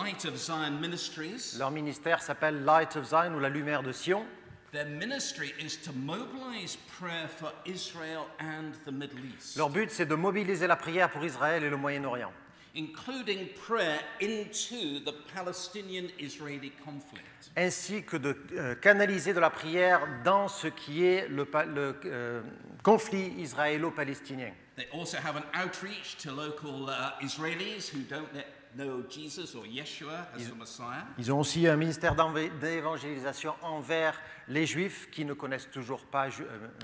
Light of Zion Ministries. Leur ministère s'appelle Light of Zion ou la lumière de Sion. Their ministry is to mobilize prayer for Israel and the Middle East, Leur but, c'est de mobiliser la prière pour Israël et le Moyen-Orient, including prayer into the Palestinian-Israeli conflict. ainsi que de canaliser de la prière dans ce qui est le conflit israélo-palestinien. They also have an outreach to local Israelis who don't yet know Jesus or Yeshua as the Messiah. Ils ont aussi un ministère d'évangélisation envers les Juifs qui ne connaissent toujours pas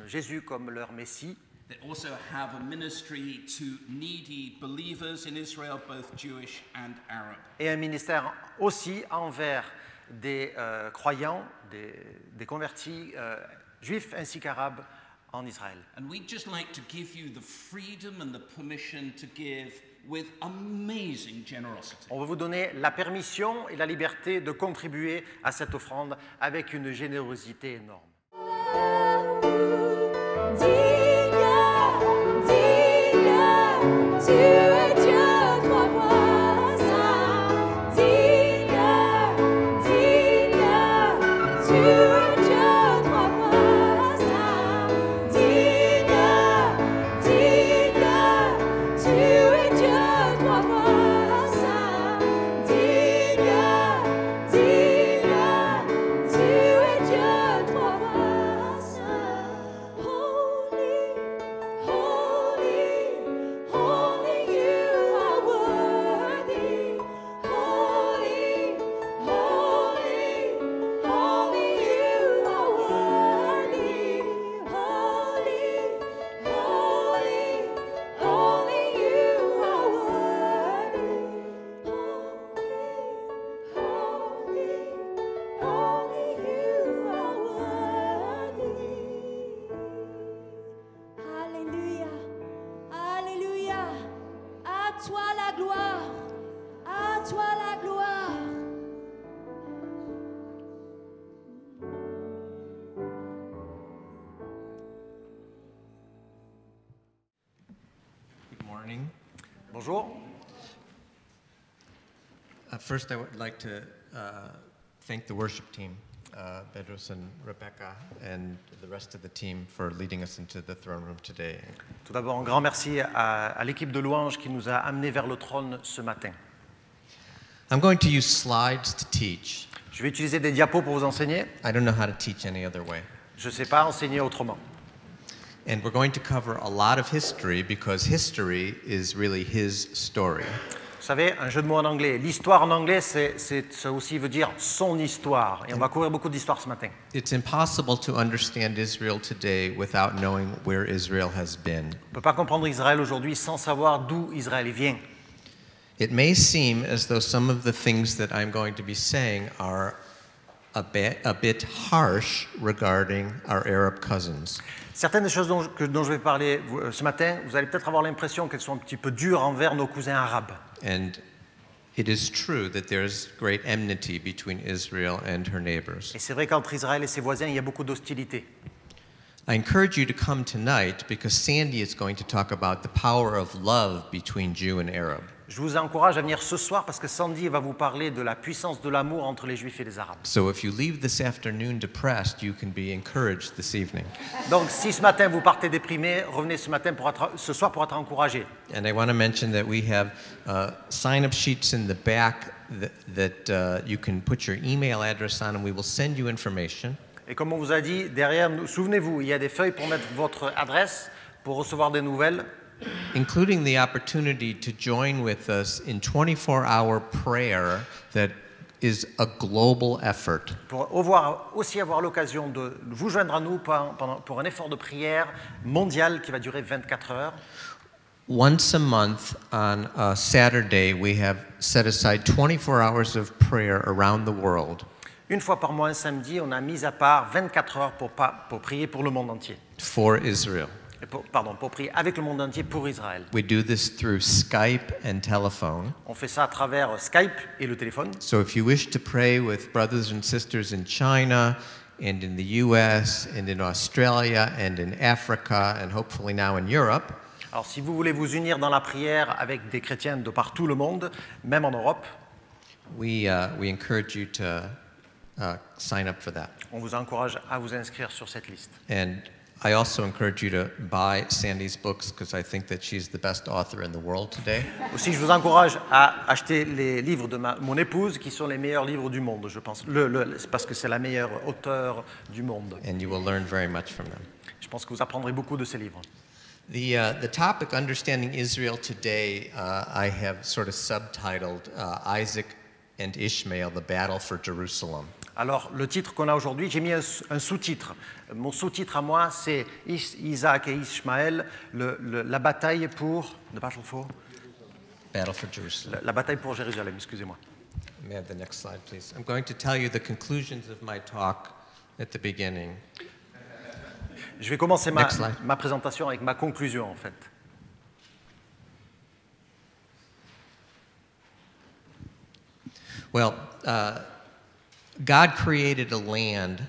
Jésus comme leur Messie. They also have a ministry to needy believers in Israel, both Jewish and Arab. Et un ministère aussi envers des croyants, des convertis juifs ainsi qu'arabes en Israël. And we'd just like to give you the freedom and the permission to give with amazing generosity. On veut vous donner la permission et la liberté de contribuer à cette offrande avec une générosité énorme. Bonjour. First, I would like to thank the worship team, Bedros and Rebecca, and the rest of the team for leading us into the throne room today. Tout d'abord, un grand merci à l'équipe de louanges qui nous a amenés vers le trône ce matin. I'm going to use slides to teach. Je vais utiliser des diapos pour vous enseigner. I don't know how to teach any other way. Je ne sais pas enseigner autrement. And we're going to cover a lot of history because history is really his story. Vous savez, un jeu de mots en anglais. L'histoire en anglais, ça aussi veut dire son histoire. Et on va couvrir beaucoup d'histoires ce matin. It's impossible to understand Israel today without knowing where Israel has been. On ne peut pas comprendre Israël aujourd'hui sans savoir d'où Israël vient. It may seem as though some of the things that I'm going to be saying are a bit harsh regarding our Arab cousins. Certaines des choses dont je vais parler ce matin, vous allez peut-être avoir l'impression qu'elles sont un petit peu dures envers nos cousins arabes. And it is true that there's great enmity between Israel and her neighbors. Et c'est vrai qu'entre Israël et ses voisins, il y a beaucoup d'hostilité. I encourage you to come tonight because Sandy is going to talk about the power of love between Jew and Arab. Je vous encourage à venir ce soir parce que Sandy va vous parler de la puissance de l'amour entre les Juifs et les Arabes. So if you leave this afternoon depressed, you can be encouraged this evening. Donc si ce matin vous partez déprimé, revenez ce soir pour être encouragé. And I want to mention that we have sign-up sheets in the back that you can put your email address on and we will send you information. Et comme on vous a dit, derrière, souvenez-vous, il y a des feuilles pour mettre votre adresse, pour recevoir des nouvelles. Including the opportunity to join with us in 24-hour prayer that is a global effort. Pour aussi avoir l'occasion de vous joindre à nous pour un effort de prière mondial qui va durer 24 heures. Once a month on a Saturday, we have set aside 24 hours of prayer around the world. Une fois par mois, un samedi, on a mis à part 24 heures pour prier pour le monde entier. For Israel. Pour prier avec le monde entier pour Israël. We do this through Skype and telephone. On fait ça à travers Skype et le téléphone. So if you wish to pray with brothers and sisters in China and in the US and in Australia and in Africa and hopefully now in Europe, alors si vous voulez vous unir dans la prière avec des chrétiens de partout le monde, même en Europe, we encourage you to sign up for that. On vous encourage à vous inscrire sur cette liste. And I also encourage you to buy Sandy's books because I think that she's the best author in the world today. Aussi, je vous encourage à acheter les livres de mon épouse, qui sont les meilleurs livres du monde, je pense. C'est parce que c'est la meilleure auteure du monde. And you will learn very much from them. Je pense que vous apprendrez beaucoup de ces livres. The topic, Understanding Israel Today, I have sort of subtitled Isaac and Ishmael, the Battle for Jerusalem. Alors, le titre qu'on a aujourd'hui, j'ai mis un sous-titre. Mon sous-titre à moi, c'est Isaac et Ishmaël, la bataille pour... The battle for? Battle for Jerusalem. La bataille pour Jérusalem, excusez-moi. May I have the next slide, please? I'm going to tell you the conclusions of my talk at the beginning. Je vais commencer Next slide. ma présentation avec ma conclusion, en fait. Well, God created a land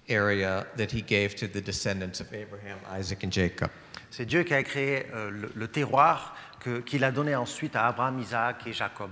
area that he gave to the descendants of Abraham, Isaac, and Jacob. C'est Dieu qui a créé le terroir qu'il a donné ensuite à Abraham, Isaac et Jacob.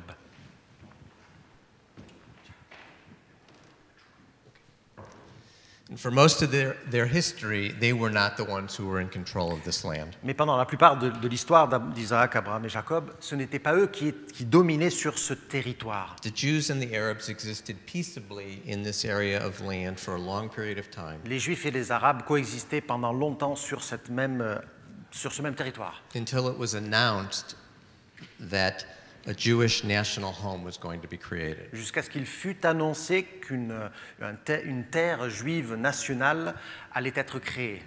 And for most of their history, they were not the ones who were in control of this land. Mais pendant la plupart de l'histoire d'Isaac, Abraham et Jacob, ce n'étaient pas eux qui dominaient sur ce territoire. The Jews and the Arabs existed peaceably in this area of land for a long period of time. Les Juifs et les Arabes coexistaient pendant longtemps sur ce même territoire. Until it was announced that a Jewish national home was going to be created. Jusqu'à ce qu'il fût annoncé qu'une terre juive nationale allait être créée.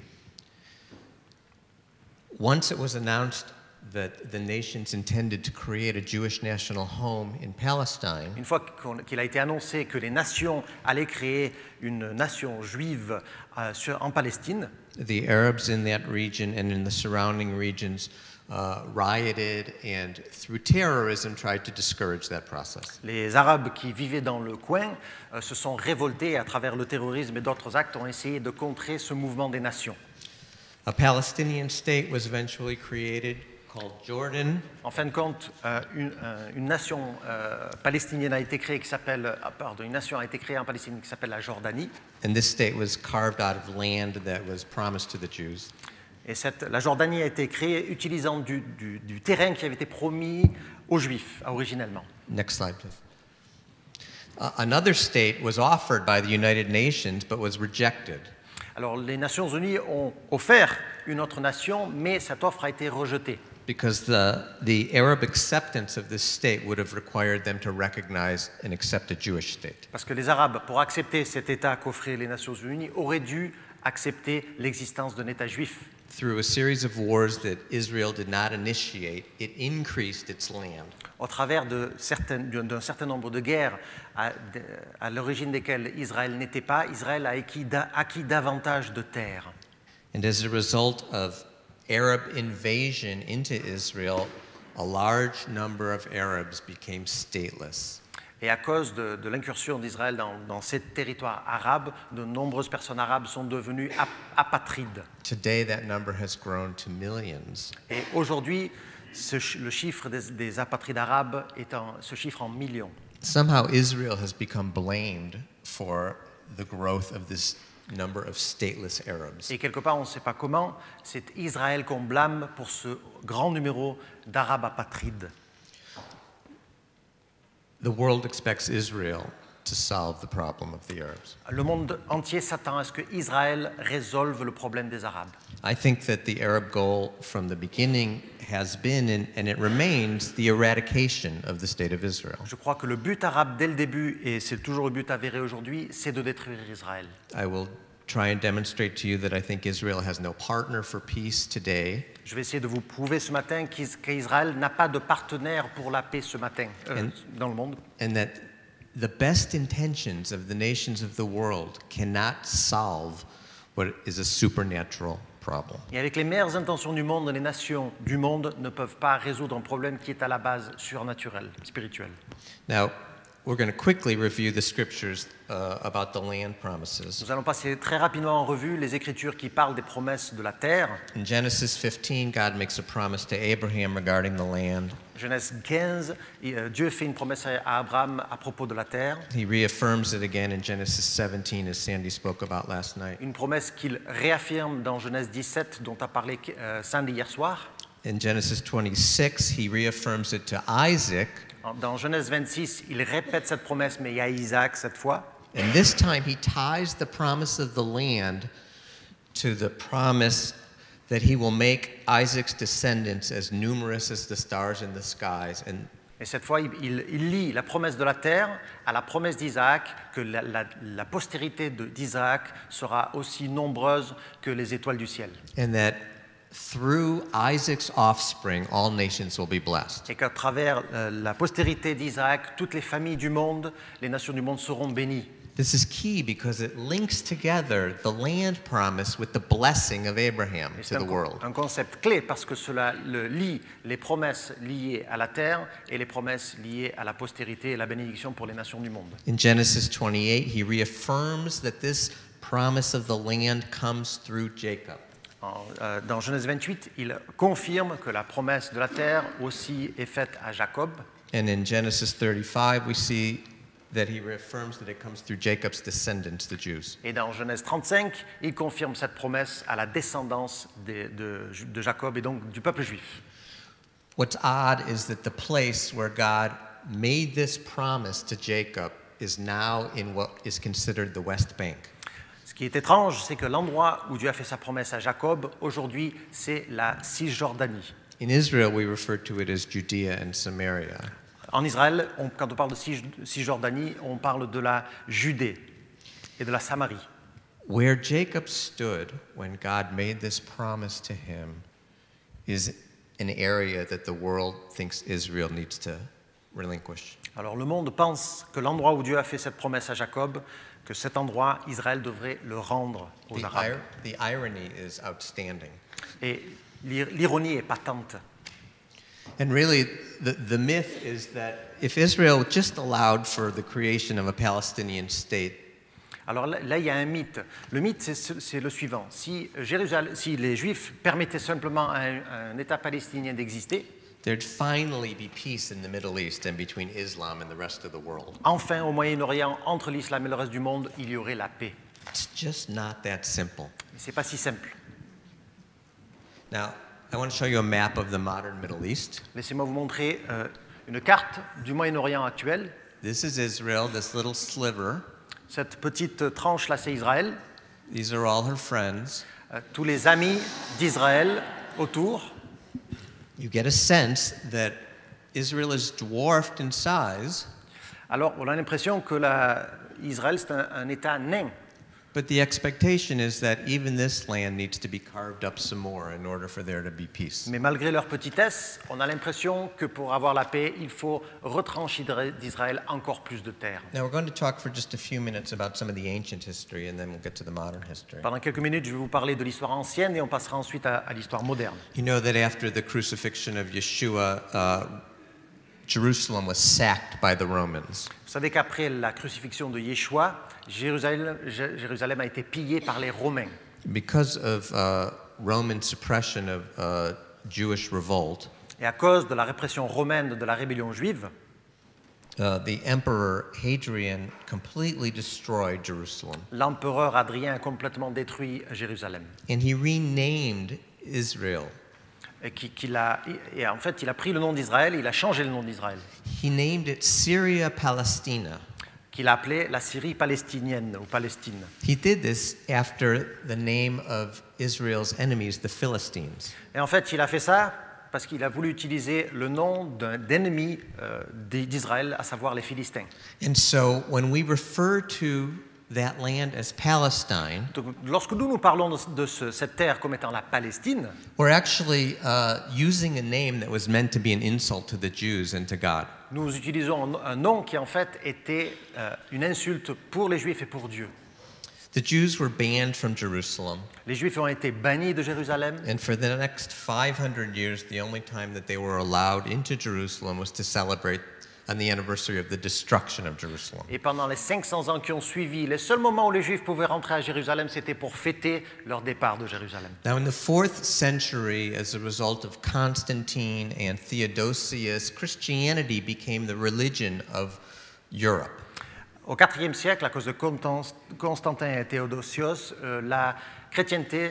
Once it was announced that the nations intended to create a Jewish national home in Palestine, Une fois qu'il a été annoncé que les nations allaient créer une nation juive en Palestine, the Arabs in that region and in the surrounding regions rioted and through terrorism tried to discourage that process. les Arabes qui vivaient dans le coin se sont révoltés et à travers le terrorisme et d'autres actes ont essayé de contrer ce mouvement des nations. A Palestinian state was eventually created called Jordan. En fin de compte, une nation palestinienne a été créée une nation a été créée en Palestine qui s'appelle la Jordanie. And this state was carved out of land that was promised to the Jews. Et la Jordanie a été créée utilisant du terrain qui avait été promis aux Juifs originellement. Next slide, please. Another state was offered by the United Nations but was rejected. Alors les Nations Unies ont offert une autre nation, mais cette offre a été rejetée. Because the Arab acceptance of this state would have required them to recognize and accept a Jewish state. Parce que les Arabes, pour accepter cet État qu'offraient les Nations Unies, auraient dû accepter l'existence d'un État juif. Through a series of wars that Israel did not initiate, it increased its land. Au travers d'un certain nombre de guerres à l'origine desquelles Israël n'était pas, Israël a acquis davantage de terres. And as a result of Arab invasion into Israel, a large number of Arabs became stateless. Et à cause de l'incursion d'Israël dans ces territoires arabes, de nombreuses personnes arabes sont devenues apatrides. Today, that number has grown to millions. Et aujourd'hui, le chiffre des apatrides arabes se chiffre en millions. Somehow, Israel has become blamed for the growth of this number of stateless Arabs. Et quelque part, on ne sait pas comment, c'est Israël qu'on blâme pour ce grand numéro d'Arabes apatrides. The world expects Israel to solve the problem of the Arabs. Le monde entier s'attend à ce que Israël résolve le problème des Arabes. I think that the Arab goal from the beginning has been, and it remains, the eradication of the state of Israel. Je crois que le but arabe dès le début, et c'est toujours le but avéré aujourd'hui, c'est de détruire Israël. I will try and demonstrate to you that I think Israel has no partner for peace today. Je vais essayer de vous prouver ce matin qu'Israël n'a pas de partenaire pour la paix ce matin dans le monde. And that the best intentions of the nations of the world cannot solve what is a supernatural problem. Et avec les meilleures intentions du monde, les nations du monde ne peuvent pas résoudre un problème qui est à la base surnaturel, spirituel. Now, we're going to quickly review the scriptures about the land promises. Nous allons passer très rapidement en revue les Écritures qui parlent des promesses de la terre. In Genesis 15, God makes a promise to Abraham regarding the land. Genèse 15, Dieu fait une promesse à Abraham à propos de la terre. He reaffirms it again in Genesis 17, as Sandy spoke about last night. Une promesse qu'il réaffirme dans Genèse 17, dont a parlé Sandy hier soir. In Genesis 26, he reaffirms it to Isaac. Dans Genèse 26, il répète cette promesse, mais il y a Isaac cette fois. And this time he ties the promise of the land to the promise that he will make Isaac's descendants as numerous as the stars in the skies. Et cette fois, il lie la promesse de la terre à la promesse d'Isaac, que la postérité d'Isaac sera aussi nombreuse que les étoiles du ciel. And that through Isaac's offspring, all nations will be blessed. Et qu'à travers la postérité d'Isaac, toutes les familles du monde, les nations du monde seront bénies. This is key because it links together the land promise with the blessing of Abraham Et to c'est the world. un concept clé parce que cela lie les promesses liées à la terre et les promesses liées à la postérité et la bénédiction pour les nations du monde. In Genesis 28, he reaffirms that this promise of the land comes through Jacob. Dans Genèse 28, il confirme que la promesse de la terre aussi est faite à Jacob. And in Genesis 35, we see that he reaffirms that it comes through Jacob's descendants, the Jews. Et dans Genèse 35, il confirme cette promesse à la descendance de Jacob et donc du peuple juif. What's odd is that the place where God made this promise to Jacob is now in what is considered the West Bank. Ce qui est étrange, c'est que l'endroit où Dieu a fait sa promesse à Jacob, aujourd'hui, c'est la Cisjordanie. In Israel, we refer to it as Judea and Samaria. En Israël, quand on parle de Cisjordanie, on parle de la Judée et de la Samarie. Where Jacob stood when God made this promise to him is an area that the world thinks Israel needs to relinquish. Alors le monde pense que l'endroit où Dieu a fait cette promesse à Jacob, que cet endroit, Israël devrait le rendre aux Arabes. The irony is outstanding. Et l'ironie est patente. And really, the myth is that if Israel just allowed for the creation of a Palestinian state, Alors là, il y a un mythe. Le mythe, c'est le suivant. Si les Juifs permettaient simplement à un État palestinien d'exister, there'd finally be peace in the Middle East and between Islam and the rest of the world. Enfin, au Moyen-Orient, entre l'islam et le reste du monde, il y aurait la paix. It's just not that simple. C'est pas si simple. Now, I want to show you a map of the modern Middle East. Laissez-moi vous montrer une carte du Moyen-Orient actuel. This is Israel, this little sliver. Cette petite tranche-là, c'est Israël. These are all her friends. Tous les amis d'Israël autour. You get a sense that Israel is dwarfed in size. Alors, on a l'impression que Israël, c'est un État nain. But the expectation is that even this land needs to be carved up some more in order for there to be peace. Mais malgré leur petitesse, on a l'impression que pour avoir la paix, il faut retrancher d'Israël encore plus de terre. Now we're going to talk for just a few minutes about some of the ancient history and then we'll get to the modern history. Pendant quelques minutes, je vais vous parler de l'histoire ancienne et on passera ensuite à l'histoire moderne. You know that after the crucifixion of Yeshua, Jerusalem was sacked by the Romans. Vous savez qu'après la crucifixion de Yeshua, Jérusalem a été pillée par les Romains. Because of Roman suppression of Jewish revolt, Et à cause de la répression romaine de la rébellion juive, the emperor Hadrian completely destroyed Jerusalem. L'empereur Hadrien a complètement détruit Jérusalem. And he renamed Israel. Et en fait, il a pris le nom d'Israël et il a changé le nom d'Israël. He named it Syria Palestina. Qu'il a appelé la Syrie palestinienne ou Palestine. He did this after the name of Israel's enemies, the Philistines. Et en fait, il a fait ça parce qu'il a voulu utiliser le nom d'ennemi d'Israël, à savoir les Philistins. And so when we refer to that land as Palestine, Donc, lorsque nous parlons de cette terre comme étant la Palestine, we're actually using a name that was meant to be an insult to the Jews and to God. nous utilisons un nom qui en fait était une insulte pour les Juifs et pour Dieu. The Jews were banned from Jerusalem. Les Juifs ont été bannis de Jérusalem. And for the next 500 years, the only time that they were allowed into Jerusalem was to celebrate on the anniversary of the destruction of Jerusalem. Et pendant les 500 ans qui ont suivi, le seul moment où les Juifs pouvaient rentrer à Jérusalem, c'était pour fêter leur départ de Jérusalem. Now, in the 4th century, as a result of Constantine and Theodosius, Christianity became the religion of Europe. Au IVe siècle, à cause de Constantin et Théodosios, la chrétienté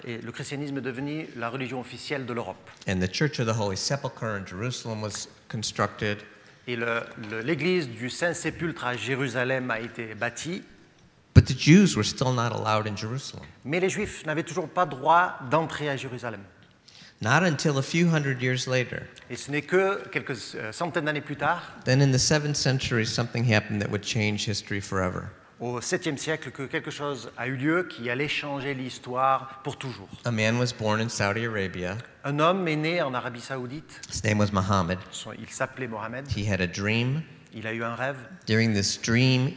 et le christianisme est devenu la religion officielle de l'Europe. And the Church of the Holy Sepulchre in Jerusalem was constructed. Et l'église du Saint-Sépulcre à Jérusalem a été bâtie, But the Jews were still not allowed in Jerusalem. mais les Juifs n'avaient toujours pas droit d'entrer à Jérusalem. Not until a few hundred years later. Et ce n'est que quelques centaines d'années plus tard, Then in the 7th century, something happened that would change history forever. au 7e siècle, que quelque chose a eu lieu qui allait changer l'histoire pour toujours. A man was born in Saudi Arabia. Un homme est né en Arabie Saoudite. His name was Muhammad. Il s'appelait Mohamed. He had a dream. Il a eu un rêve. During this dream,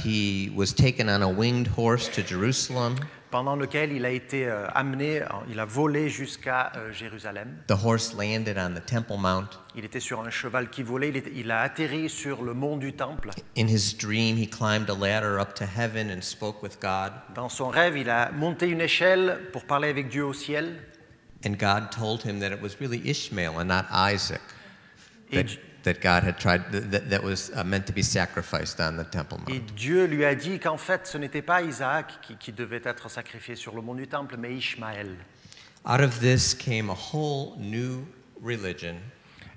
he was taken on a winged horse to Jerusalem. Pendant lequel il a été amené, il a volé jusqu'à Jérusalem. The horse landed on the Temple Mount. Il était sur un cheval qui volait, il a atterri sur le mont du Temple. In his dream, he climbed a ladder up to heaven and spoke with God. Dans son rêve, il a monté une échelle pour parler avec Dieu au ciel. And God told him that it was really Ishmael and not Isaac Et, that God had tried, that was meant to be sacrificed on the Temple et Mount. Dieu lui a dit qu'en fait, ce n'était pas Isaac qui devait être sacrifié sur le mont du Temple, mais Ishmaël. Out of this came a whole new religion,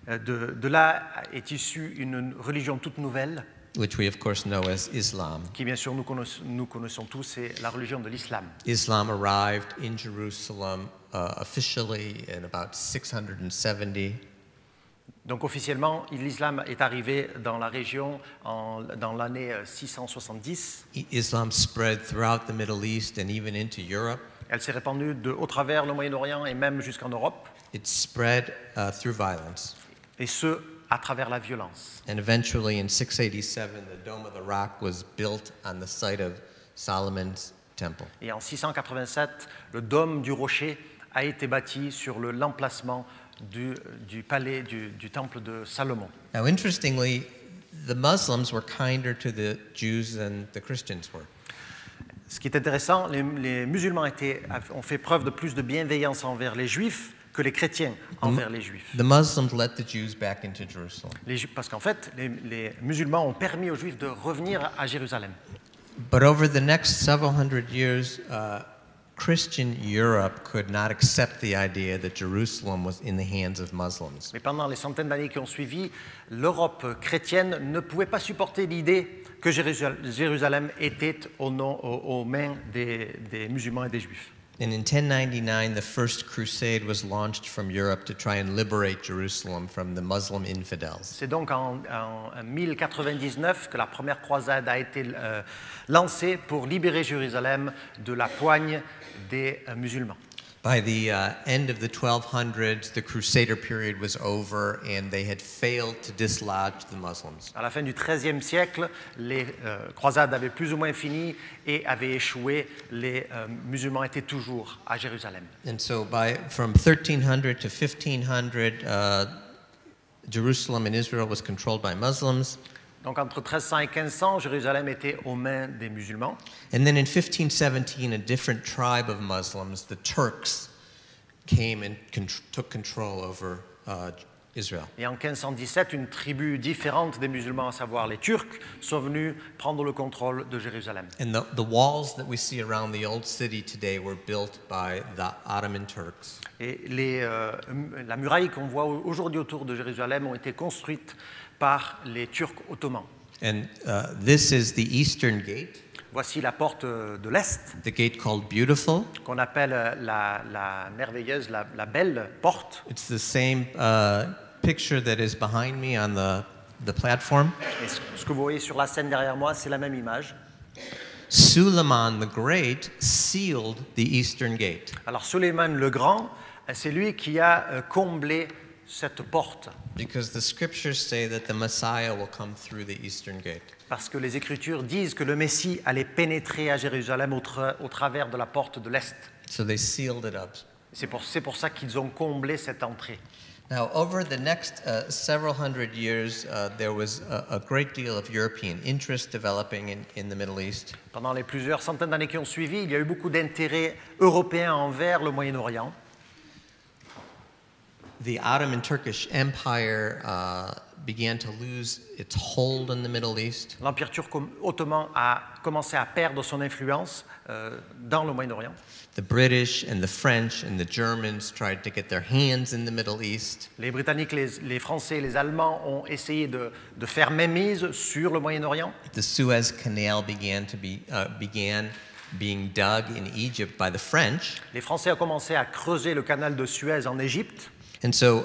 De là est issue une religion toute nouvelle, which we of course know as Islam. qui bien sûr nous connaissons tous, c'est la religion de l'islam. Islam arrived in Jerusalem officially in about 670. Donc officiellement, l'islam est arrivé dans la région dans l'année 670. Islam spread throughout the Middle East and even into Europe. Elle s'est répandue au travers le Moyen-Orient et même jusqu'en Europe, It spread through violence. et ce, à travers la violence. And eventually in 687, the Dome of the Rock was built on the site of Solomon's temple. Et en 687, le dôme du rocher a été bâti sur l'emplacement du palais du temple de Salomon. Now, interestingly, the Muslims were kinder to the Jews than the Christians were. Ce qui est intéressant, les musulmans ont fait preuve de plus de bienveillance envers les juifs que les chrétiens envers les juifs. The Muslims let the Jews back into Jerusalem. Parce qu'en fait, les musulmans ont permis aux juifs de revenir à Jérusalem. But over the next several hundred years, Christian Europe could not accept the idea that Jerusalem was in the hands of Muslims. Mais pendant les centaines d'années qui ont suivi, l'Europe chrétienne ne pouvait pas supporter l'idée que Jérusalem était aux mains des musulmans et des juifs. And in 1099, the first crusade was launched from Europe to try and liberate Jerusalem from the Muslim infidels. C'est donc en 1099 que la première croisade a été lancée pour libérer Jérusalem de la poigne des musulmans. By the end of the 1200s, the Crusader period was over, and they had failed to dislodge the Muslims. À la fin du XIIIe siècle, les croisades avaient plus ou moins fini et avaient échoué. Les musulmans étaient toujours à Jérusalem. And so, from 1300 to 1500, Jerusalem and Israel was controlled by Muslims. Donc entre 1300 et 1500, Jérusalem était aux mains des musulmans. And then in 1517, a different tribe of Muslims, the Turks, came and took control over Israel. Et en 1517, une tribu différente des musulmans, à savoir les Turcs, sont venus prendre le contrôle de Jérusalem. And the walls that we see around the old city today were built by the Ottoman Turks. Et la muraille qu'on voit aujourd'hui autour de Jérusalem ont été construites par les Turcs ottomans. And this is the Eastern Gate. Voici la porte de l'Est, The gate called Beautiful. qu'on appelle la merveilleuse, la belle porte. It's the same picture that is behind me on the platform. Et ce que vous voyez sur la scène derrière moi, c'est la même image. Suleiman the Great sealed the Eastern Gate. Alors Suleiman le Grand, c'est lui qui a comblé cette porte. Because the scriptures say that the Messiah will come through the Eastern Gate. Parce que les Écritures disent que le Messie allait pénétrer à Jérusalem au travers de la porte de l'Est. So they sealed it up. C'est pour ça qu'ils ont comblé cette entrée. Now, over the next several hundred years, there was a great deal of European interest developing in the Middle East. Pendant les plusieurs centaines d'années qui ont suivi, il y a eu beaucoup d'intérêt européen envers le Moyen-Orient. The Ottoman Turkish Empire began to lose its hold on the Middle East. L'Empire turc ottoman a commencé à perdre son influence dans le Moyen-Orient. The British and the French and the Germans tried to get their hands in the Middle East. Les Britanniques, les Français et les Allemands ont essayé de faire mainmise sur le Moyen-Orient. The Suez Canal began being dug in Egypt by the French. Les Français ont commencé à creuser le canal de Suez en Égypte. And so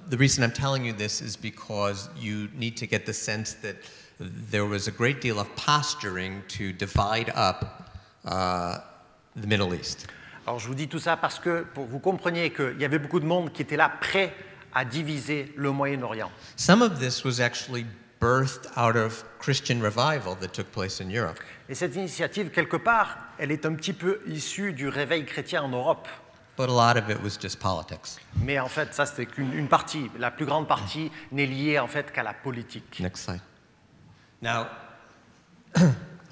the reason I'm telling you this is because you need to get the sense that there was a great deal of posturing to divide up the Middle East. Alors je vous dis tout ça parce que pour que vous compreniez qu'il y avait beaucoup de monde qui était là prêt à diviser le Moyen-Orient. Some of this was actually birthed out of Christian revival that took place in Europe. Et cette initiative, quelque part, elle est un petit peu issue du réveil chrétien en Europe. But a lot of it was just politics. Mais en fait, ça, c'était qu'une partie. La plus grande partie n'est liée, en fait, qu'à la politique. Next slide. Now,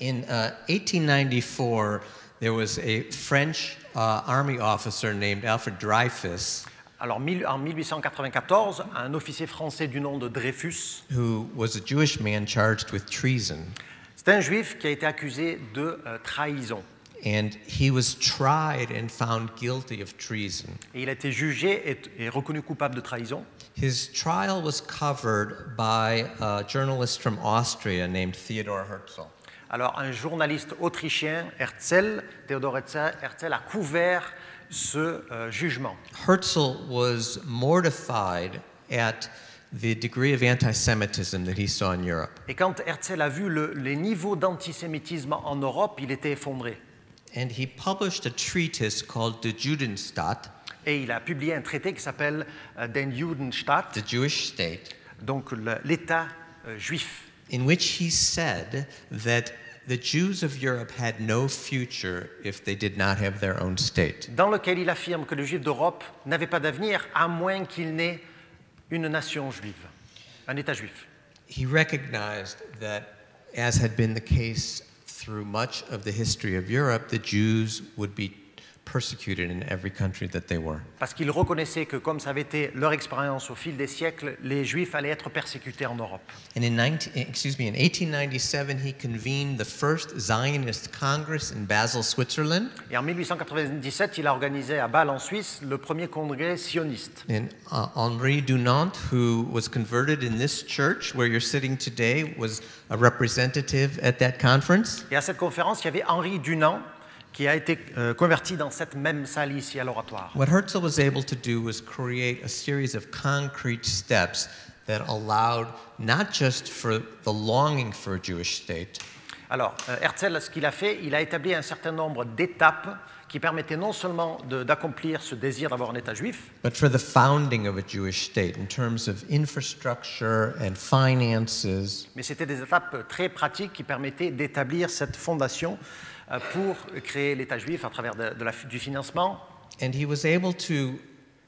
in 1894, there was a French army officer named Alfred Dreyfus. Alors, en 1894, un officier français du nom de Dreyfus, Who was a Jewish man charged with treason. c'est un juif qui a été accusé de trahison. And he was tried and found guilty of treason. Et il a été jugé et reconnu coupable de trahison. His trial was covered by a journalist from Austria named Theodor Herzl. Alors, un journaliste autrichien, Théodore Herzl, a couvert ce jugement. Herzl was mortified at the degree of anti-Semitism that he saw in Europe. Et quand Herzl a vu les niveaux d'antisémitisme en Europe, il était effondré. And he published a treatise called De Judenstaat, Et il a publié un traité qui s'appelle Den Judenstaat, the Jewish State, donc l'État juif, in which he said that the Jews of Europe had no future if they did not have their own state. dans lequel il affirme que les Juifs d'Europe n'avaient pas d'avenir à moins qu'ils n'aient une nation juive, un État juif. He recognized that, as had been the case through much of the history of Europe, the Jews would be persecuted in every country that they were. Parce qu'il reconnaissait que, comme ça avait été leur expérience au fil des siècles, les Juifs allaient être persécutés en Europe. And in 1897, he convened the first Zionist Congress in Basel, Switzerland. Et en 1897, il a organisé à Bâle, en Suisse, le premier congrès sioniste. And Henri Dunant, who was converted in this church where you're sitting today, was a representative at that conference. Et à cette conférence, il y avait Henri Dunant, qui a été converti dans cette même salle ici à l'oratoire. What Herzl was able to do was create a series of concrete steps that allowed not just for the longing for a Jewish state, Alors, Herzl, ce qu'il a fait, il a établi un certain nombre d'étapes qui permettaient non seulement d'accomplir ce désir d'avoir un État juif, but for the founding of a Jewish state in terms of infrastructure and finances. mais c'était des étapes très pratiques qui permettaient d'établir cette fondation pour créer l'État juif à travers du financement. And he was able to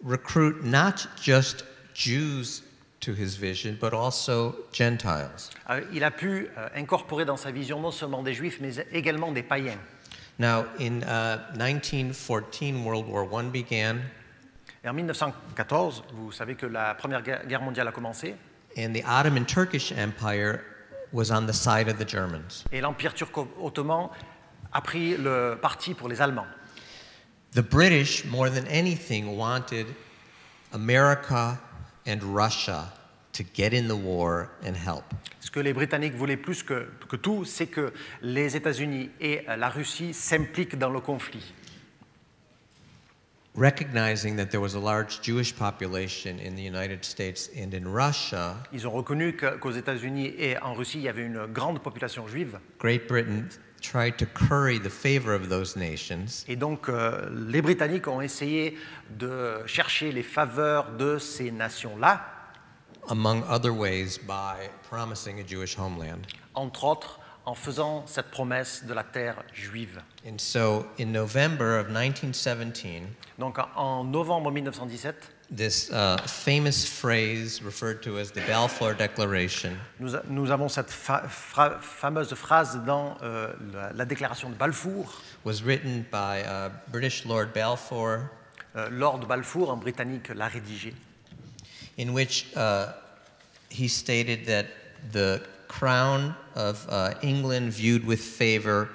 recruit not just Jews to his vision, but also Gentiles. Il a pu incorporer dans sa vision non seulement des juifs, mais également des païens. Now, in 1914, World War I began, Et en 1914, vous savez que la Première Guerre mondiale a commencé, and the Ottoman Turkish Empire was on the side of the Germans. et l'Empire turco-ottoman a pris le parti pour les Allemands. The British, more than anything, wanted America and Russia to get in the war and help. Ce que les Britanniques voulaient plus que tout, c'est que les États-Unis et la Russie s'impliquent dans le conflit. Recognizing that there was a large Jewish population in the United States and in Russia, Ils ont reconnu qu'aux États-Unis et en Russie, il y avait une grande population juive. Great Britain tried to curry the favor of those nations. Et donc, les Britanniques ont essayé de chercher les faveurs de ces nations-là, Among other ways, by promising a Jewish homeland. entre autres en faisant cette promesse de la terre juive. And so, in November of 1917, Donc, en novembre 1917, this famous phrase referred to as the Balfour Declaration. Nous avons cette fameuse phrase dans la déclaration de Balfour. Was written by British Lord Balfour, Lord Balfour, un Britannique, l'a rédigé, in which he stated that the Crown of England viewed with favor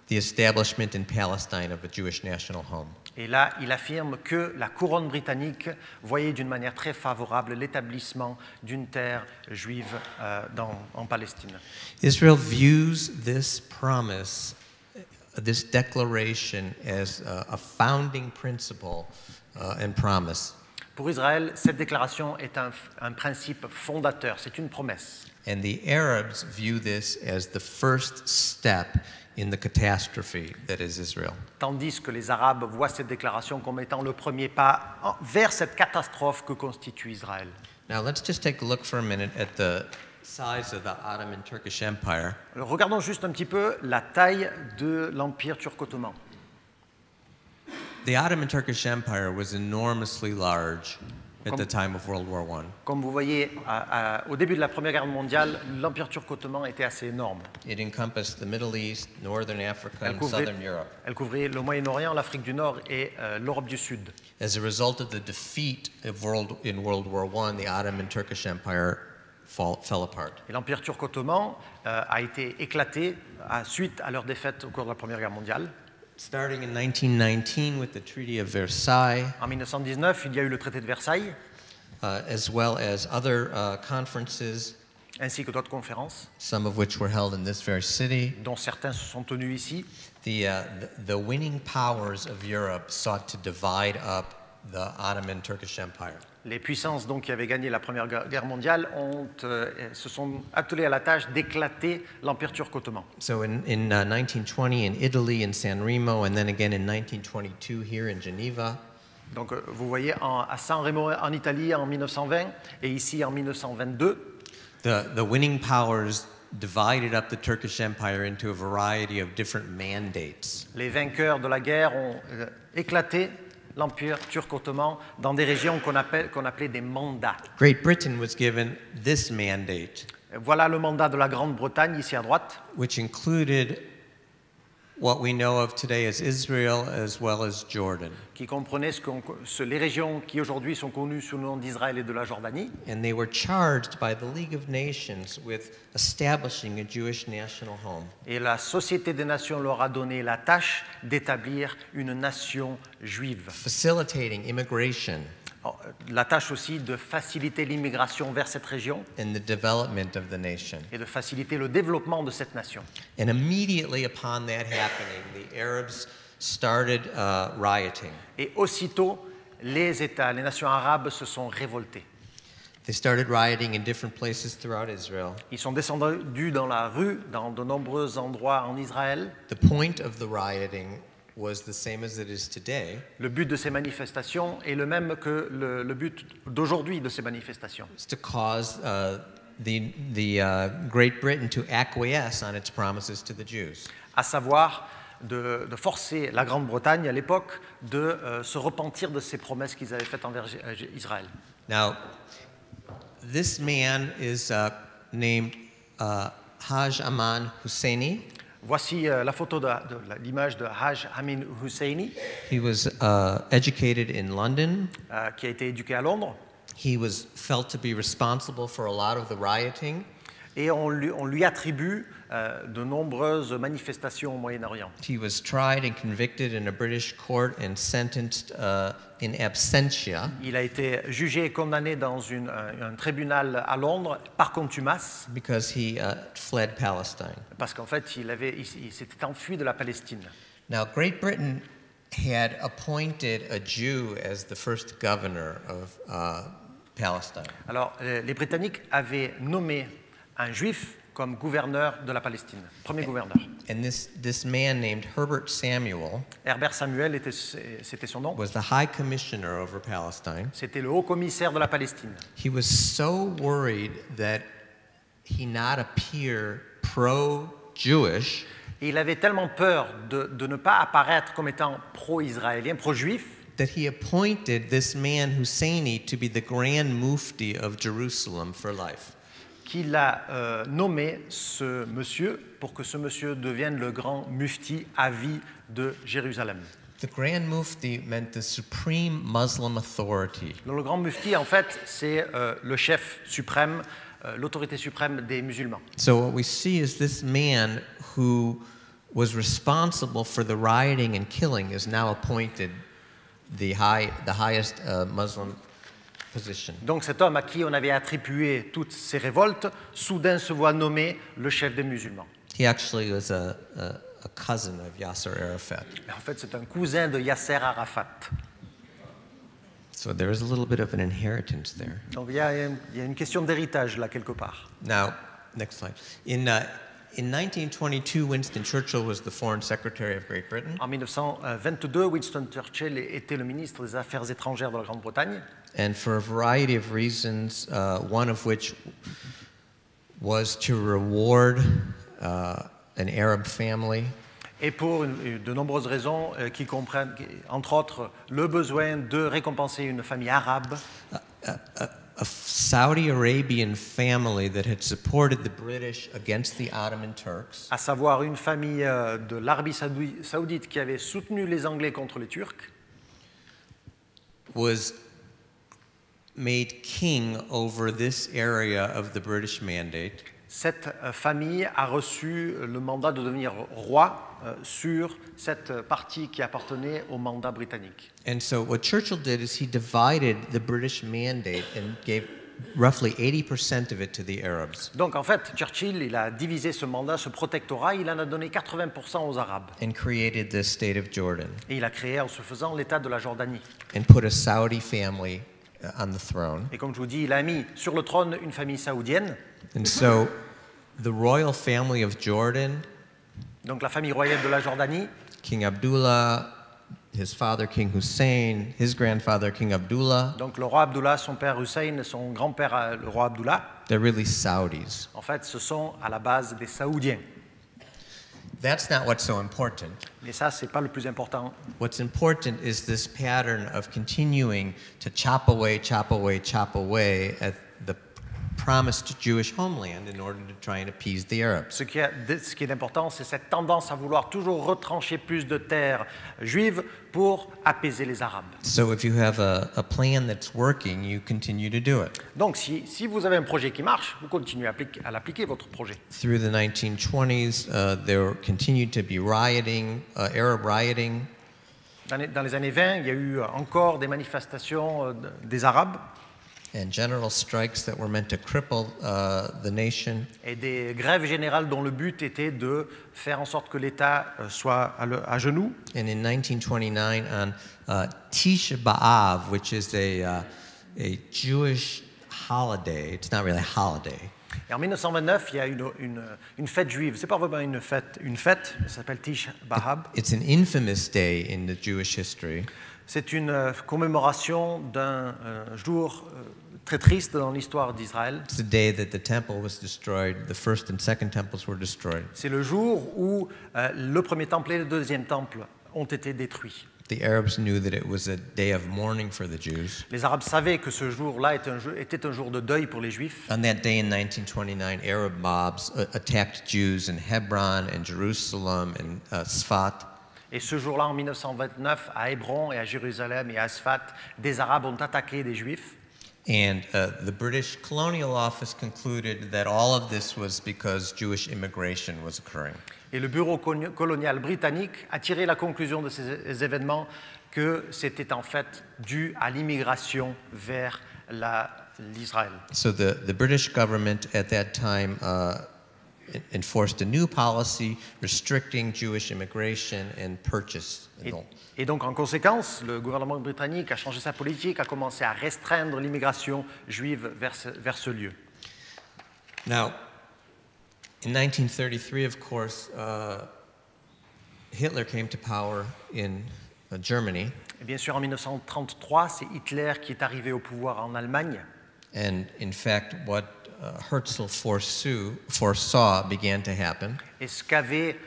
the establishment in Palestine of a Jewish national home. Et là, il affirme que la couronne britannique voyait d'une manière très favorable l'établissement d'une terre juive en Palestine. Israel views this promise, this declaration, as a founding principle and promise. Pour Israël, cette déclaration est un principe fondateur, c'est une promesse. And the Arabs view this as the first step in the catastrophe that is Israel. Tandis que les Arabes voient cette déclaration comme étant le premier pas vers cette catastrophe que constitue Israël. Now let's just take a look for a minute at the size of the Ottoman Turkish Empire. Alors, regardons juste un petit peu la taille de l'Empire turco-ottoman. The Ottoman Turkish Empire was enormously large at the time of World War I. Comme vous voyez, au début de la Première Guerre mondiale, l'Empire turco-ottoman était assez énorme. It encompassed the Middle East, Northern Africa, and Southern Europe. Elle couvrait le Moyen-Orient, l'Afrique du Nord et l'Europe du Sud. As a result of the defeat in World War I, the Ottoman Turkish Empire fell apart. Et l'Empire turco-ottoman a été éclaté suite à leur défaite au cours de la Première Guerre mondiale. Starting in 1919 with the Treaty of Versailles, En 1919, il y a eu le traité de Versailles, as well as other conferences, ainsi que d'autres conférences, some of which were held in this very city. dont certains se sont tenus ici. The winning powers of Europe sought to divide up the Ottoman Turkish Empire. Les puissances donc, qui avaient gagné la Première Guerre mondiale se sont attelées à la tâche d'éclater l'Empire turco-ottoman. So in 1920 in Italy, in San Remo, and then again in 1922 here in Geneva, Donc vous voyez à San Remo en Italie en 1920 et ici en 1922, the winning powers divided up the Turkish Empire into a variety of different mandates. les vainqueurs de la guerre ont éclaté l'Empire turco-ottoman dans des régions qu'on appelait des mandats. Great Britain was given this mandate, Voilà le mandat de la Grande-Bretagne, ici à droite, which included what we know of today as Israel as well as Jordan. qui comprenait les régions qui aujourd'hui sont connues sous le nom d'Israël et de la Jordanie. And they were charged by the League of Nations with establishing a Jewish national home. Et la Société des Nations leur a donné la tâche d'établir une nation juive. Facilitating immigration La tâche aussi de faciliter l'immigration vers cette région and the development of the nation. et de faciliter le développement de cette nation. And immediately upon that happening, the Arabs started rioting. Et aussitôt, les nations arabes se sont révoltées. They started rioting in different places throughout Israel. Ils sont descendus dans la rue, dans de nombreux endroits en Israël. The point of the rioting was the same as it is today. Le but de ces manifestations est le même que le but d'aujourd'hui de ces manifestations. It's to cause Great Britain to acquiesce on its promises to the Jews. À savoir de forcer la Grande-Bretagne à l'époque de se repentir de ces promesses qu'ils avaient faites envers Israël. Now, this man is named Haj Aman Husseini. Voici la photo l'image de Haj Amin Husseini, He was educated in London. qui a été éduqué à Londres. He was felt to be responsible for a lot of the rioting. Et on lui attribue de nombreuses manifestations au Moyen-Orient. He was tried and convicted in a British court and sentenced in absentia Il a été jugé et condamné dans un tribunal à Londres par contumace, because he fled Palestine. parce qu'en fait, il s'était enfui de la Palestine. Now, Great Britain had appointed a Jew as the first governor of Palestine. Alors, les Britanniques avaient nommé un juif comme gouverneur de la Palestine, premier gouverneur. And this man named Herbert Samuel Herbert Samuel, c'était son nom. was the High Commissioner over Palestine. C'était le haut commissaire de la Palestine. He was so worried that he not appear pro-Jewish Et il avait tellement peur de ne pas apparaître comme étant pro-israélien, pro-juif, that he appointed this man Husseini to be the Grand Mufti of Jerusalem for life. Qu'il a nommé ce monsieur pour que ce monsieur devienne le grand mufti à vie de Jérusalem. The Grand Mufti meant the supreme Muslim authority. Donc, le grand mufti, en fait, c'est le chef suprême, l'autorité suprême des musulmans. So what we see is this man who was responsible for the rioting and killing is now appointed the highest Muslim position. Donc cet homme à qui on avait attribué toutes ces révoltes, soudain se voit nommé le chef des musulmans. He actually was a cousin of Yasser Arafat. En fait, c'est un cousin de Yasser Arafat. So there is a little bit of an inheritance there. Donc il y a une question d'héritage là quelque part. Now, next slide. In 1922, Winston Churchill was the Foreign Secretary of Great Britain. En 1922, Winston Churchill était le ministre des Affaires étrangères de la Grande-Bretagne. And for a variety of reasons, one of which was to reward an Arab family. Et pour de nombreuses raisons qui comprennent, entre autres, le besoin de récompenser une famille arabe. A Saudi Arabian family that had supported the British against the Ottoman Turks. À savoir une famille de l'Arabie saoudite qui avait soutenu les Anglais contre les Turcs. Was made king over this area of the British mandate. Cette famille a reçu le mandat de devenir roi sur cette partie qui appartenait au mandat britannique. And so what Churchill did is he divided the British mandate and gave roughly 80% of it to the Arabs. Donc en fait, Churchill, il a divisé ce mandat, ce protectorat, il en a donné 80% aux Arabes. And created the state of Jordan. Et il a créé en ce faisant l'État de la Jordanie. And put a Saudi family on the throne. Et comme je vous dis, il a mis sur le trône une famille saoudienne. And so the royal family of Jordan, donc la famille royale de la Jordanie, King Abdullah, his father King Hussein, his grandfather King Abdullah, donc le roi Abdullah, son père Hussein, son grand-père le roi Abdullah, they're really Saudis. En fait, ce sont à la base des Saoudiens. That's not what's so important. Mais ça, c'est pas le plus important. What's important is this pattern of continuing to chop away at the promised Jewish homeland in order to try and appease the Arabs. Ce qui est important, c'est cette tendance à vouloir toujours retrancher plus de terres juives pour apaiser les Arabes. So if you have a plan that's working, you continue to do it. Donc si vous avez un projet qui marche, vous continuez à l'appliquer, votre projet. Through the 1920s, there continued to be rioting, Arab rioting. Dans les années 20, il y a eu encore des manifestations des Arabes. And general strikes that were meant to cripple the nation. Et des grèves générales dont le but était de faire en sorte que l'État soit à genoux. And in 1929, on Tisha B'Av, which is a Jewish holiday, it's not really a holiday. Et en 1929, il y a une fête juive. C'est pas vraiment une fête, ça s'appelle Tisha B'Av. It's an infamous day in the Jewish history. C'est une commémoration d'un jour très triste dans l'histoire d'Israël. It's the day that the temple was destroyed, the first and second temples were destroyed. C'est le jour où le premier temple et le deuxième temple ont été détruits. The Arabs knew that it was a day of mourning for the Jews. Les Arabes savaient que ce jour-là était un jour de deuil pour les Juifs. On that day in 1929, Arab mobs attacked Jews in Hebron and Jerusalem and Sfat. Et ce jour-là, en 1929, à Hébron et à Jérusalem et à Sfat, des Arabes ont attaqué des Juifs. And the British Colonial Office concluded that all of this was because Jewish immigration was occurring. Et le bureau colonial britannique a tiré la conclusion de ces événements que c'était en fait dû à l'immigration vers l'Israël. So the British government at that time enforced a new policy restricting Jewish immigration and purchase. Et donc, en conséquence, le gouvernement britannique a changé sa politique, a commencé à restreindre l'immigration juive vers ce lieu. Now, in 1933, of course, Hitler came to power in Germany. Et bien sûr, en 1933, c'est Hitler qui est arrivé au pouvoir en Allemagne. And in fact, what Herzl foresaw began to happen. Et ce qu'avait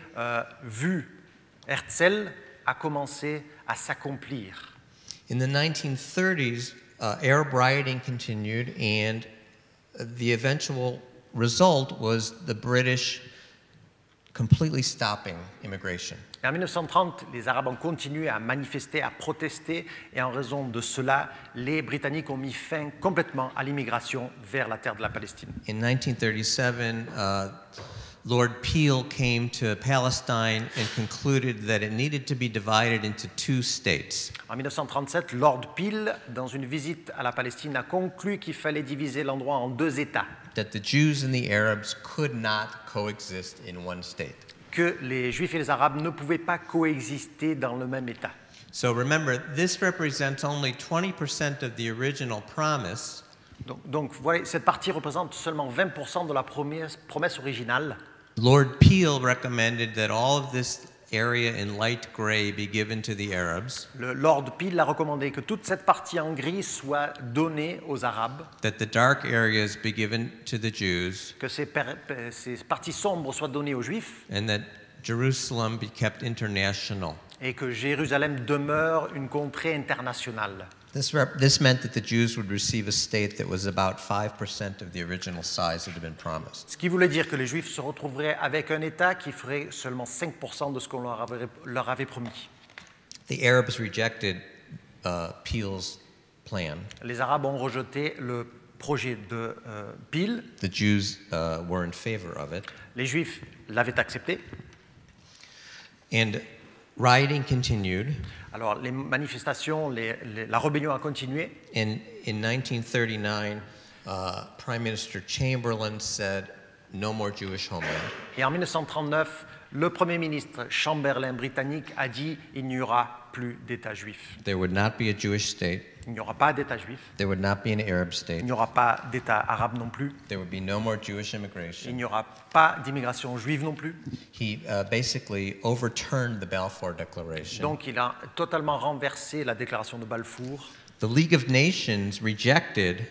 vu Herzl a commencé à s'accomplir. In the 1930s, Arab rioting continued, and the eventual result was the British completely stopping immigration. Et en 1930, les Arabes ont continué à manifester, à protester, et en raison de cela, les Britanniques ont mis fin complètement à l'immigration vers la terre de la Palestine. In 1937, Lord Peel came to Palestine and concluded that it needed to be divided into 2 states. En 1937, Lord Peel, dans une visite à la Palestine, a conclu qu'il fallait diviser l'endroit en 2 États, That the Jews and the Arabs could not coexist in one state. que les Juifs et les Arabes ne pouvaient pas coexister dans le même État. So remember, this represents only 20% of the original promise, Donc voilà, cette partie représente seulement 20% de la promesse originale. Lord Peel recommended that all of this area in light gray be given to the Arabs, Le Lord Peel a recommandé que toute cette partie en gris soit donnée aux Arabes, that the dark areas be given to the Jews, que ces parties sombres soient données aux Juifs, and that Jerusalem be kept international. et que Jérusalem demeure une contrée internationale. This meant that the Jews would receive a state that was about 5% of the original size that had been promised. Ce qui voulait dire que les Juifs se retrouveraient avec un État qui ferait seulement 5% de ce qu'on leur avait promis. The Arabs rejected Peel's plan. Les Arabes ont rejeté le projet de Peel. The Jews were in favor of it. Les Juifs l'avaient accepté. And rioting continued. Alors les manifestations, la rébellion a continué. In 1939, Prime Minister Chamberlain said, "No more Jewish homeland." Et en 1939, le Premier ministre Chamberlain britannique a dit il n'y aura plus d'État juif. There would not be a Jewish state. Il n'y aura pas d'État juif. There would not be an Arab Il state. n'y aura pas d'État arabe non plus. There would be no more Jewish Il immigration. n'y aura pas d'immigration juive non plus. He basically overturned the Balfour Declaration. Donc il a totalement renversé la déclaration de Balfour. The League of Nations rejected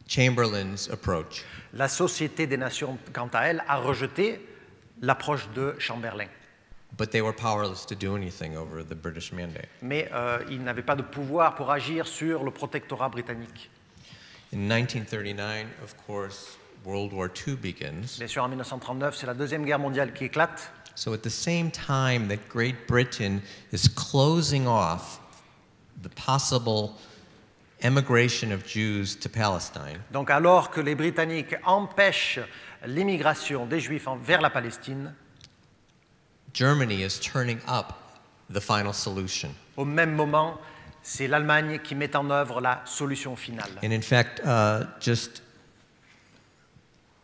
Chamberlain's approach. La Société des Nations, quant à elle, a rejeté l'approche de Chamberlain. But they were powerless to do anything over the British mandate. Mais il n'avait pas de pouvoir pour agir sur le protectorat britannique. In 1939, of course, World War II begins. Bien sûr, en 1939, c'est la Deuxième Guerre mondiale qui éclate. So at the same time that Great Britain is closing off the possible emigration of Jews to Palestine, Donc alors que les Britanniques empêchent l'immigration des Juifs vers la Palestine, Germany is turning up the final solution. au même moment, c'est l'Allemagne qui met en œuvre la solution finale. And in fact, just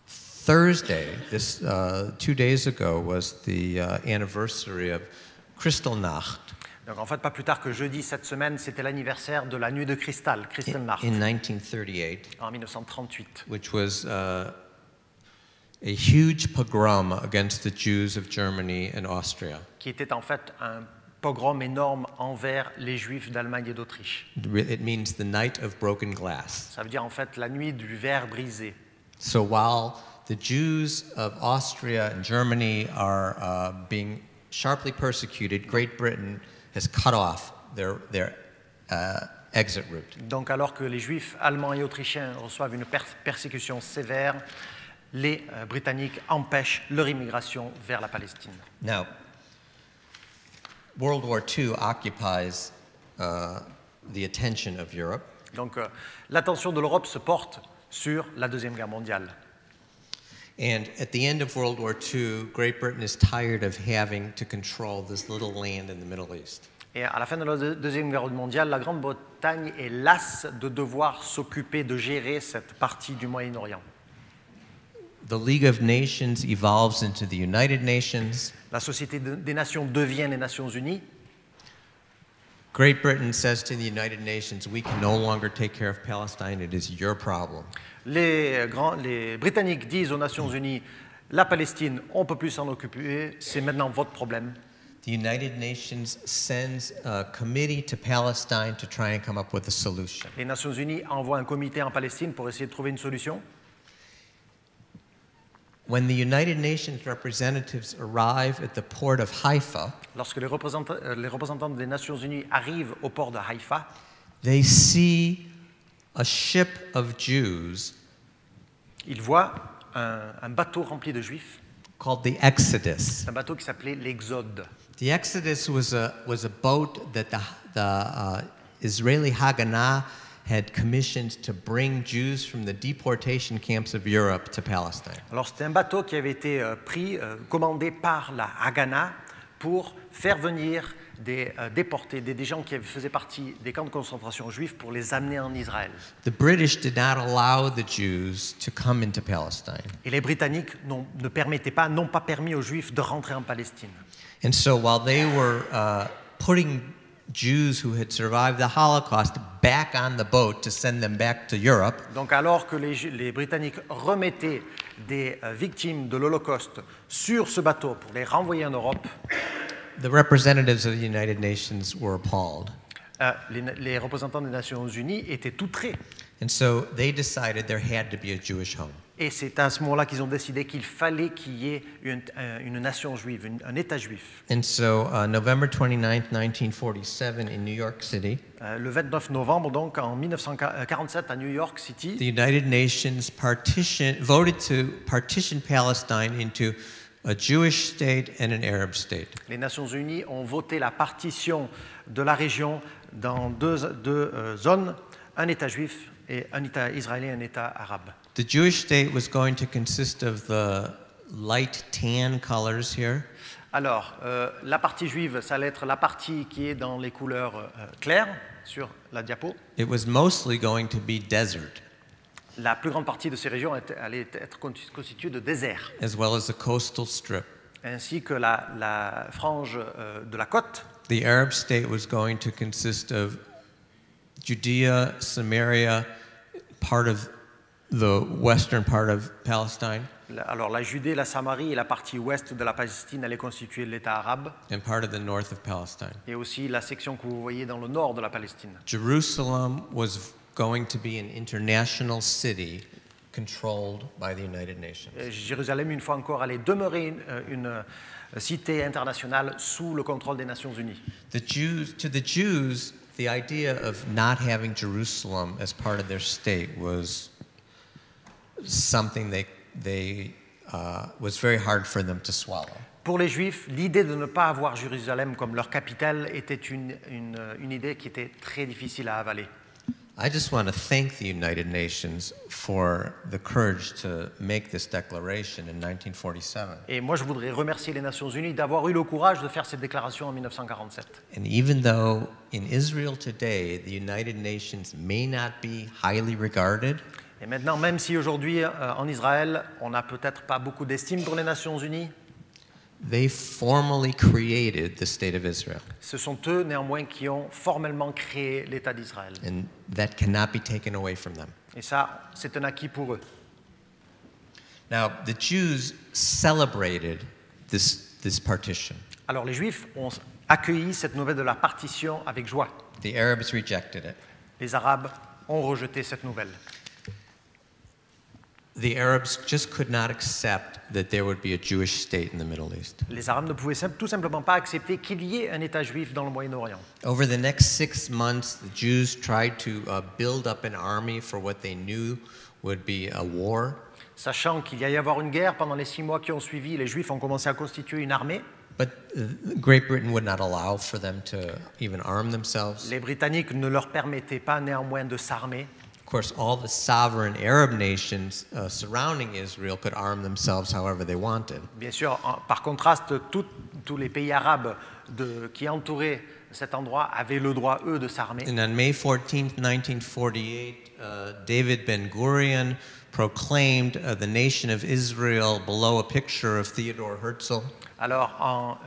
Thursday, 2 days ago, was the anniversary of Kristallnacht Donc en fait, pas plus tard que jeudi cette semaine, c'était l'anniversaire de la nuit de cristal, Kristallnacht, in 1938, en 1938, which was a huge pogrom against the Jews of Germany and Austria. qui était en fait un pogrom énorme envers les Juifs d'Allemagne et d'Autriche. It means the night of broken glass. Ça veut dire en fait la nuit du verre brisé. So while the Jews of Austria and Germany are being sharply persecuted, Great Britain has cut off their exit route. Donc alors que les Juifs allemands et autrichiens reçoivent une persécution sévère, les Britanniques empêchent leur immigration vers la Palestine. Now, World War II occupies the attention of Europe. Donc l'attention de l'Europe se porte sur la Deuxième Guerre mondiale. And at the end of World War II, Great Britain is tired of having to control this little land in the Middle East. Et à la fin de la Deuxième Guerre mondiale, la Grande-Bretagne est lasse de devoir s'occuper de gérer cette partie du Moyen-Orient. The League of Nations evolves into the United Nations. La Société des Nations devient les Nations Unies. Great Britain says to the United Nations, we can no longer take care of Palestine, it is your problem. Les Britanniques disent aux Nations Unies, la Palestine, on ne peut plus s'en occuper, c'est maintenant votre problème. The United Nations sends a committee to Palestine to try and come up with a solution. Les Nations Unies envoient un comité en Palestine pour essayer de trouver une solution. When the United Nations representatives arrive at the port of Haifa, Lorsque les représentants des Nations Unies arrivent au port de Haïfa, they see a ship of Jews ils voient un bateau rempli de Juifs, called the Exodus. un bateau qui s'appelait l'Exode. The Exodus was a boat that the Israeli Haganah had commissioned to bring Jews from the deportation camps of Europe to Palestine. Alors c'était un bateau qui avait été commandé par la Haganah pour faire venir des déportés, des gens qui faisaient partie des camps de concentration juifs pour les amener en Israël. The British did not allow the Jews to come into Palestine. Et les Britanniques n'ont pas permis aux Juifs de rentrer en Palestine. And so while they were putting Jews who had survived the Holocaust back on the boat to send them back to Europe, Donc alors que les Britanniques remettaient des victimes de l'Holocauste sur ce bateau pour les renvoyer en Europe, the representatives of the United Nations were appalled. les représentants des Nations Unies étaient outrés. And so they decided there had to be a Jewish home. Et c'est à ce moment-là qu'ils ont décidé qu'il fallait qu'il y ait une nation juive, un État juif. And so November 29th, 1947 in New York City, Le 29 novembre, donc, en 1947, à New York City, the United Nations voted to partition Palestine into a Jewish state and an Arab state. les Nations Unies ont voté la partition de la région dans deux zones, un État juif et un État israélien, un État arabe. The Jewish state was going to consist of the light tan colors here, Alors, la partie juive, ça allait être la partie qui est dans les couleurs claires sur la diapo. it was mostly going to be desert, La plus grande partie de ces régions allait être constituée de déserts, as well as the coastal strip. ainsi que la frange de la côte. The Arab state was going to consist of Judea, Samaria, part of the western part of Palestine, Alors, la Judée, la Samarie et la partie ouest de la Palestine allaient constituer l'État arabe, and part of the north of Palestine. et aussi la section que vous voyez dans le nord de la Palestine. Jerusalem was going to be an international city controlled by the United Nations. Jérusalem, une fois encore, allait demeurer une cité internationale sous le contrôle des Nations Unies. To the Jews, the idea of not having Jerusalem as part of their state was something was very hard for them to swallow. Pour les Juifs, l'idée de ne pas avoir Jérusalem comme leur capitale était une idée qui était très difficile à avaler. I just want to thank the United Nations for the courage to make this declaration in 1947. Et moi, je voudrais remercier les Nations Unies d'avoir eu le courage de faire cette déclaration en 1947. And even though in Israel today the United Nations may not be highly regarded, Et maintenant, même si aujourd'hui, en Israël, on n'a peut-être pas beaucoup d'estime pour les Nations Unies, they formally created the state of Israel. ce sont eux, néanmoins, qui ont formellement créé l'État d'Israël. And that cannot be taken away from them. Et ça, c'est un acquis pour eux. Now, the Jews celebrated this partition. Alors, les Juifs ont accueilli cette nouvelle de la partition avec joie. The Arabs rejected it. Les Arabes ont rejeté cette nouvelle. The Arabs just could not accept that there would be a Jewish state in the Middle East. Les Arabes ne pouvaient tout simplement pas accepter qu'il y ait un État juif dans le Moyen-Orient. Over the next 6 months, the Jews tried to build up an army for what they knew would be a war. Sachant qu'il y allait y avoir une guerre pendant les 6 mois qui ont suivi, les Juifs ont commencé à constituer une armée. But Great Britain would not allow for them to even arm themselves. Les Britanniques ne leur permettaient pas néanmoins de s'armer. Of course, all the sovereign Arab nations surrounding Israel could arm themselves however they wanted. Bien sûr, par contraste, tous les pays arabes qui entouraient cet endroit avaient le droit, eux, de s'armer. And on May 14th, 1948, David Ben-Gurion proclaimed the nation of Israel below a picture of Theodore Herzl. Alors,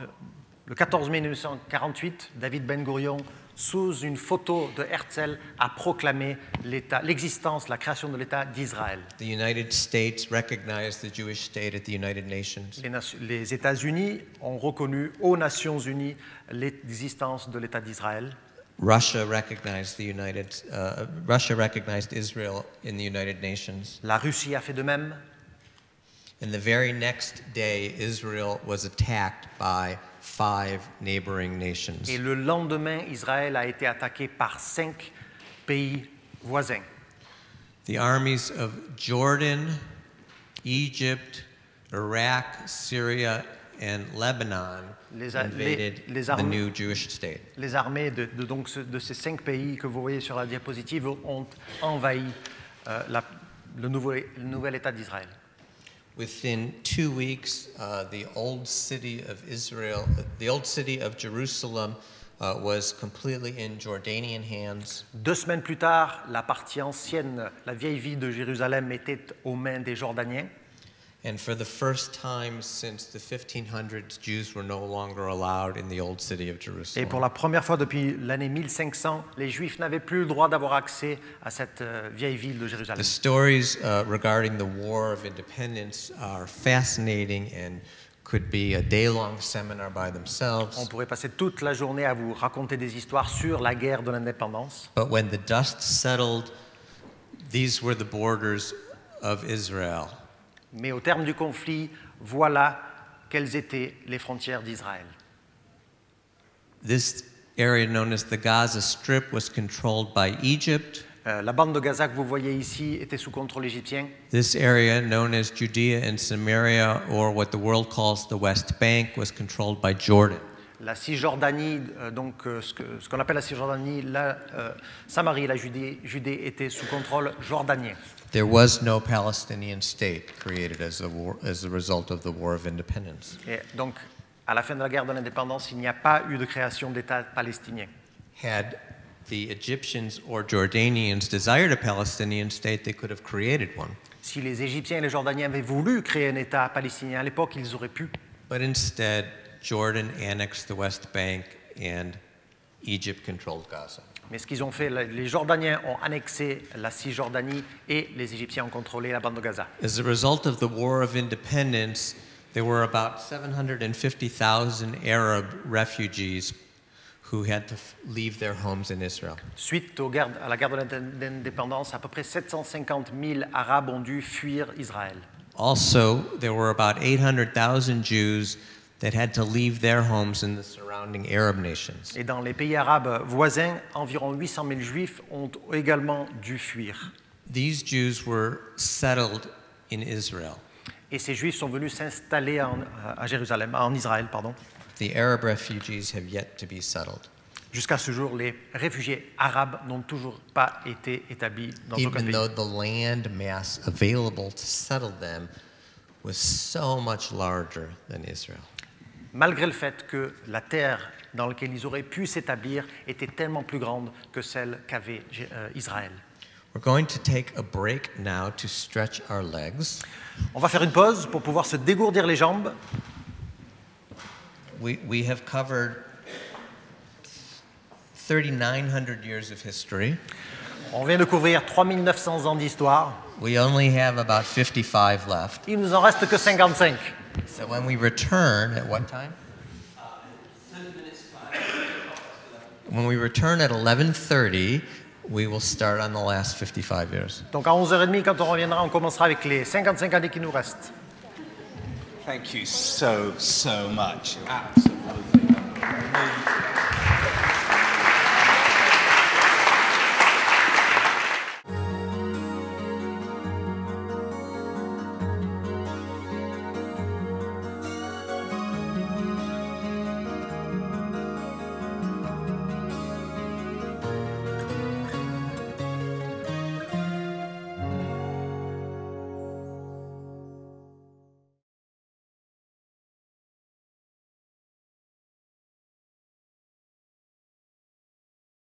le 14 mai 1948, David Ben-Gurion, sous une photo de Herzl, a proclamé l'existence, la création de l'État d'Israël. The United States recognized the Jewish state at the United Nations. Les États-Unis ont reconnu aux Nations Unies l'existence de l'État d'Israël. Russia recognized Israel in the United Nations. La Russie a fait de même. And the very next day, Israel was attacked by 5 neighboring nations. Et le lendemain, Israël a été attaqué par 5 pays voisins. The armies of Jordan, Egypt, Iraq, Syria, and Lebanon invaded the new Jewish state. Les armées de ces 5 pays que vous voyez sur la diapositive ont envahi le nouvel État d'Israël. Within 2 weeks, the old city of Jerusalem was completely in Jordanian hands. 2 semaines plus tard, la partie ancienne, la vieille ville de Jérusalem, était aux mains des Jordaniens. And for the first time since the 1500s, Jews were no longer allowed in the old city of Et Jerusalem. pour la première fois depuis l'année 1500, les Juifs n'avaient plus le droit d'avoir accès à cette vieille ville de Jérusalem. The stories regarding the War of Independence are fascinating and could be a day-long seminar by On themselves. pourrait passer toute la journée à vous raconter des histoires sur la guerre de l'indépendance. But when the dust settled, these were the borders of Israel. Mais au terme du conflit, voilà quelles étaient les frontières d'Israël. This area known as the Gaza Strip was controlled by Egypt. La bande de Gaza que vous voyez ici était sous contrôle égyptien. This area, known as Judea and Samaria, or what the world calls the West Bank, was controlled by Jordan. La Cisjordanie, ce qu'on appelle la Cisjordanie, la Samarie et la Judée étaient sous contrôle jordanien. There was no Palestinian state created as a result of the War of Independence. Et donc, à la fin de la guerre de l'indépendance, il n'y a pas eu de création d'État palestinien. Had the Egyptians or Jordanians desired a Palestinian state, they could have created one. Si les Égyptiens et les Jordaniens avaient voulu créer un État palestinien à l'époque, ils auraient pu. But instead, Jordan annexed the West Bank and Egypt controlled Gaza. Mais ce qu'ils ont fait, les Jordaniens ont annexé la Cisjordanie et les Égyptiens ont contrôlé la bande de Gaza. As a result of the War of Independence, there were about 750,000 Arab refugees who had to leave their homes in Israel. Suite à la guerre de l'indépendance, à peu près 750 000 Arabes ont dû fuir Israël. Also, there were about 800,000 Jews that had to leave their homes in the surrounding Arab nations. Et dans les pays arabes voisins, environ 800 000 Juifs ont également dû fuir. These Jews were settled in Israel. Et ces Juifs sont venus s'installer à Jérusalem, en Israël, pardon. The Arab refugees have yet to be settled. Jusqu'à ce jour, les réfugiés arabes n'ont toujours pas été établis dans aucun Even pays. though the land mass available to settle them was so much larger than Israel. Malgré le fait que la terre dans laquelle ils auraient pu s'établir était tellement plus grande que celle qu'avait Israël. We're going to take a break now to stretch our legs. On va faire une pause pour pouvoir se dégourdir les jambes. We have covered 3,900 years of history. On vient de couvrir 3900 ans d'histoire. We only have about 55 left. Il nous en reste que 55. So when we return, at what time? 30 minutes time. When we return at 11:30, we will start on the last 55 years. Donc à 11h30, quand on reviendra, on commencera avec les 55 années qui nous restent. Thank you so much. Absolutely.